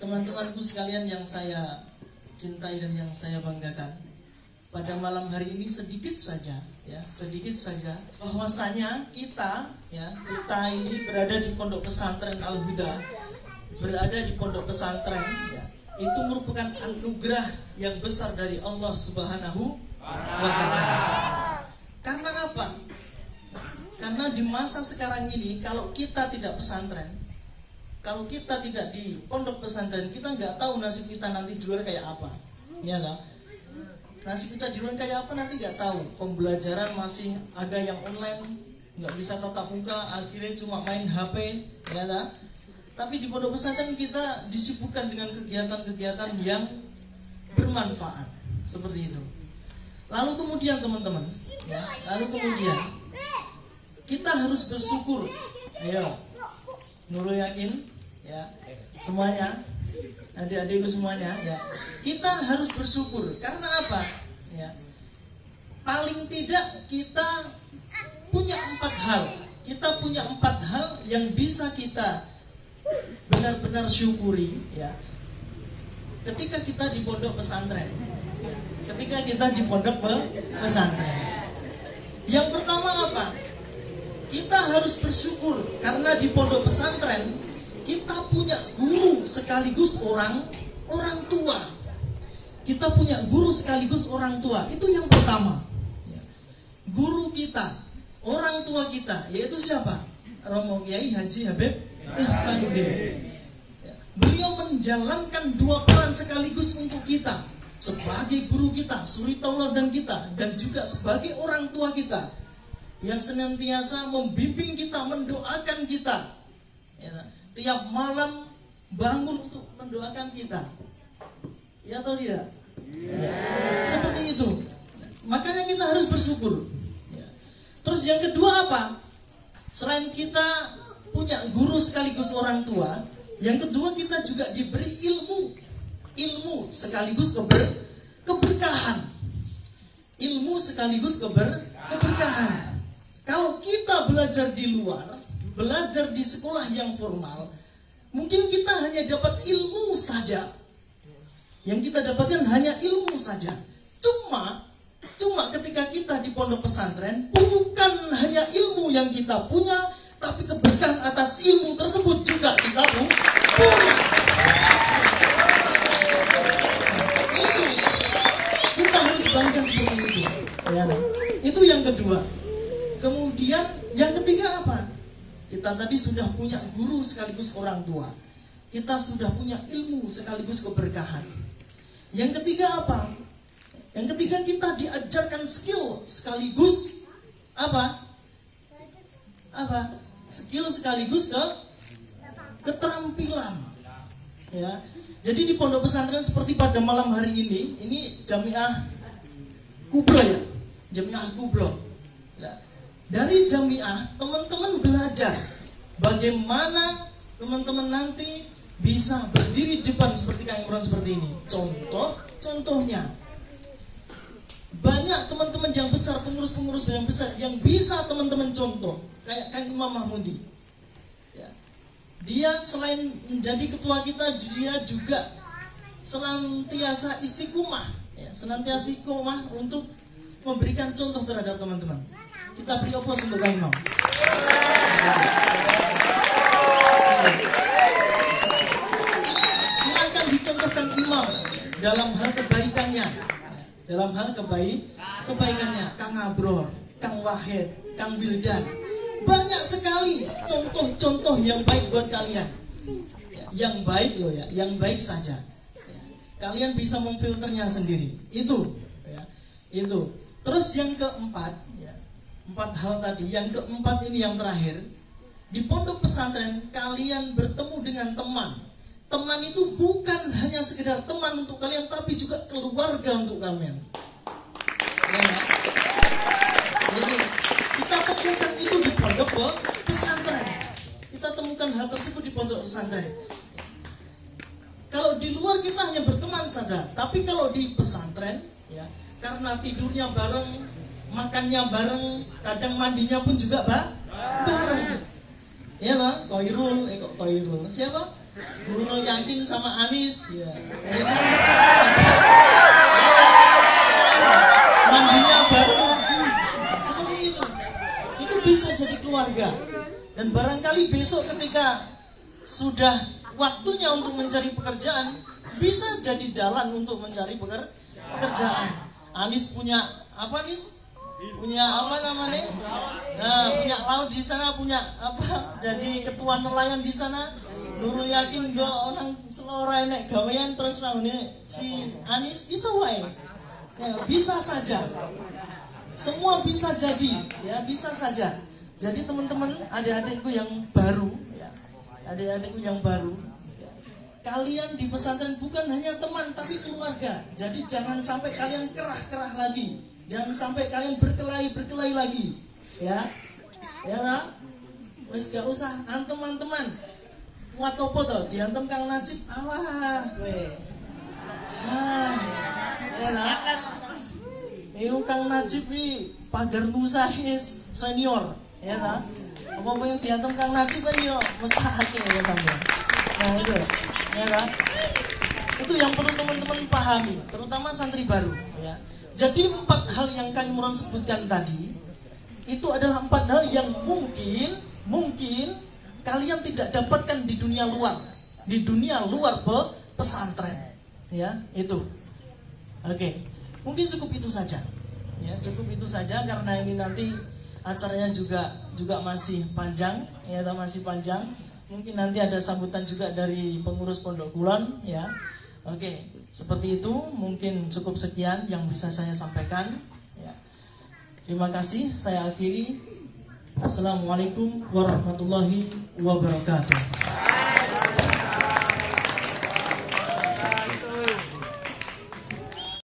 Teman-temanku sekalian yang saya cintai dan yang saya banggakan, pada malam hari ini sedikit saja bahwasanya kita ini berada di Pondok Pesantren Al-Huda, berada di Pondok Pesantren itu merupakan anugerah yang besar dari Allah Subhanahu wa Ta'ala. Karena apa? Karena di masa sekarang ini kalau kita tidak pesantren, kalau kita tidak di pondok pesantren, kita nggak tahu nasib kita nanti di luar kayak apa, ya lah. Nasib kita di luar kayak apa nanti nggak tahu. Pembelajaran masih ada yang online, nggak bisa tatap muka, akhirnya cuma main HP, ya lah. Tapi di pondok pesantren kita disibukkan dengan kegiatan-kegiatan yang bermanfaat seperti itu. Lalu kemudian teman-teman, kita harus bersyukur. Ayo, Nurul yakin, ya, semuanya, adik-adikku semuanya, ya, kita harus bersyukur. Karena apa? Ya, paling tidak kita punya 4 hal. Kita punya 4 hal yang bisa kita benar-benar syukuri, ya. Ketika kita di pondok pesantren, ya. Ketika kita di pondok pesantren. Yang pertama apa? Kita harus bersyukur karena di pondok pesantren kita punya guru sekaligus orang tua. Kita punya guru sekaligus orang tua. Itu yang pertama. Guru kita, orang tua kita, yaitu siapa? Romo Kiai Haji Habib Ihsanuddin. Beliau menjalankan 2 peran sekaligus untuk kita, sebagai guru kita, suri tauladan kita, dan juga sebagai orang tua kita yang senantiasa membimbing kita, mendoakan kita, ya, tiap malam bangun untuk mendoakan kita, ya atau tidak? Ya. Seperti itu. Makanya kita harus bersyukur, ya. Terus yang kedua apa? Selain kita punya guru sekaligus orang tua, yang kedua kita juga diberi ilmu sekaligus keberkahan. Ilmu sekaligus keberkahan. Kalau kita belajar di luar, belajar di sekolah yang formal, mungkin kita hanya dapat ilmu saja. Yang kita dapatkan hanya ilmu saja. Cuma ketika kita di pondok pesantren, bukan hanya ilmu yang kita punya, tapi keberkahan atas ilmu tersebut juga kita punya. Kita harus bangga seperti itu. Ya, itu yang kedua. Kemudian yang ketiga apa? Kita tadi sudah punya guru sekaligus orang tua. Kita sudah punya ilmu sekaligus keberkahan. Yang ketiga apa? Yang ketiga kita diajarkan skill sekaligus apa? Skill sekaligus keterampilan. Ya. Jadi di pondok pesantren seperti pada malam hari ini Jamiah Kubro, ya. Jamiah Kubro. Ya. Dari Jamiah teman-teman belajar bagaimana teman-teman nanti bisa berdiri di depan seperti Kang Imran seperti ini. Contohnya banyak teman-teman yang besar, pengurus-pengurus yang besar yang bisa teman-teman contoh, kayak Kang Imam Mahmudi. Ya. Dia selain menjadi ketua kita, dia juga senantiasa istiqomah, ya, senantiasa istiqomah untuk memberikan contoh terhadap teman-teman. Kita beri aplaus untuk Kang Imam. Silakan dicontohkan Imam dalam hal kebaikannya. Dalam hal kebaikannya, Kang Abror, Kang Wahid, Kang Wildan. Banyak sekali contoh-contoh yang baik buat kalian. Yang baik loh, ya, yang baik saja. Ya. Kalian bisa memfilternya sendiri. Itu, ya. Itu. Terus yang keempat, ya, 4 hal tadi. Yang keempat ini yang terakhir. Di pondok pesantren kalian bertemu dengan teman. Teman itu bukan hanya sekedar teman untuk kalian, tapi juga keluarga untuk kalian. Ya. Jadi kita temukan itu di pondok pesantren. Kita temukan hal tersebut di pondok pesantren. Kalau di luar kita hanya berteman saja, tapi kalau di pesantren, ya, karena tidurnya bareng, makannya bareng, kadang mandinya pun juga bareng. Ya lah, Koirul, Siapa? Nurul Yakin sama Anis, ya. Mandinya bareng. Seperti itu bisa jadi keluarga. Dan barangkali besok ketika sudah waktunya untuk mencari pekerjaan, bisa jadi jalan untuk mencari pekerjaan. Anis punya apa, Anis? Punya apa namanya? Nah, punya laut di sana, punya apa? Jadi ketua nelayan di sana. Nurul Yakin go orang selora nek gawean terus ini si Anis bisa wae. Ya, bisa saja. Semua bisa jadi, ya bisa saja. Jadi teman-teman, adik-adikku yang baru, ya, adik-adikku yang baru, ya, kalian di pesantren bukan hanya teman tapi keluarga. Jadi jangan sampai kalian kerah-kerah lagi, jangan sampai kalian berkelahi lagi, ya, ya lah. Wes gak usah antum-anteman. Kuat opo to? Diantem Kang Najib, awah, we. Ya lah. Itu Kang Najib ini pagar Musa senior, ya tak? Apa yang diantem Kang Najib kan yo mesake ya sampean. Nah itu, ya tak? Itu yang perlu teman-teman pahami, terutama santri baru, ya. Jadi 4 hal yang Kang Imron sebutkan tadi, itu adalah 4 hal yang mungkin kalian tidak dapatkan di dunia luar, pesantren, ya itu. Oke. Mungkin cukup itu saja, ya cukup itu saja karena ini nanti acaranya juga masih panjang, ya masih panjang. Mungkin nanti ada sambutan juga dari pengurus Pondok Kulon, ya. Oke, seperti itu mungkin cukup sekian yang bisa saya sampaikan. Ya. Terima kasih, saya akhiri. Assalamualaikum warahmatullahi wabarakatuh.